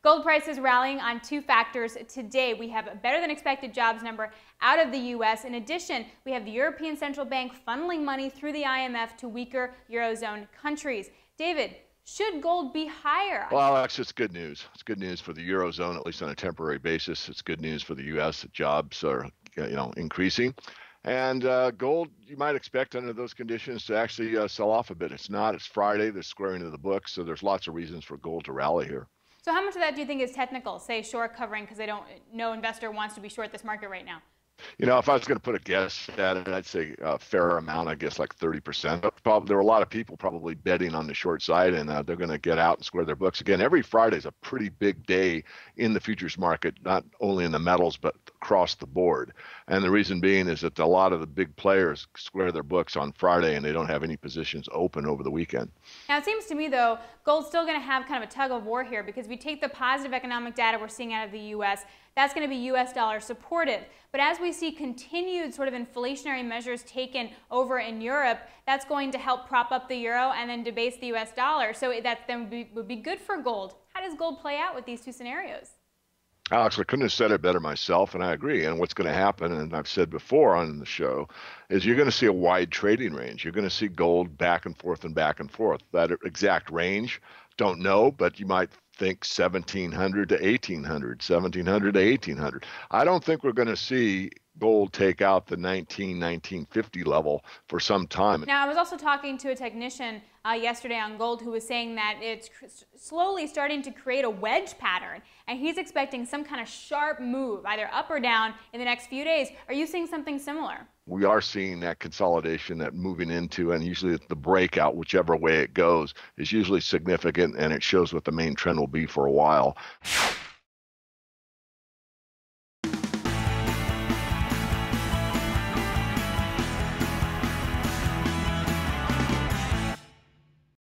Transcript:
Gold prices rallying on two factors today. We have a better than expected jobs number out of the U.S. In addition, we have the European Central Bank funneling money through the IMF to weaker Eurozone countries. David, should gold be higher? Well, Alex, it's good news. It's good news for the Eurozone, at least on a temporary basis. It's good news for the U.S. that jobs are, increasing. And gold, you might expect under those conditions to actually sell off a bit. It's not. It's Friday. They're squaring to the books. So there's lots of reasons for gold to rally here. So how much of that do you think is technical, say short covering because no investor wants to be short this market right now? If I was going to put a guess at it, I'd say a fair amount, I guess like 30%. There were a lot of people probably betting on the short side, and they're going to get out and square their books. Again, every Friday is a pretty big day in the futures market, not only in the metals, but across the board. And the reason being is that a lot of the big players square their books on Friday, and they don't have any positions open over the weekend. Now, it seems to me, though, gold's still going to have kind of a tug of war here because if we take the positive economic data we're seeing out of the U.S., that's going to be U.S. dollar supportive. But as we see continued sort of inflationary measures taken over in Europe, that's going to help prop up the euro and then debase the U.S. dollar. So that then would be good for gold. How does gold play out with these two scenarios? Alex, I couldn't have said it better myself, and I agree. And what's going to happen, and I've said before on the show, is you're going to see a wide trading range. You're going to see gold back and forth and back and forth. That exact range, don't know, but you might think 1700 to 1800, 1700 to 1800. I don't think we're going to see gold take out the 1950 level for some time. Now, I was also talking to a technician yesterday on gold who was saying that it's slowly starting to create a wedge pattern, and he's expecting some kind of sharp move, either up or down, in the next few days. Are you seeing something similar? We are seeing that consolidation, that moving into, and usually the breakout, whichever way it goes, is usually significant, and it shows what the main trend will be for a while.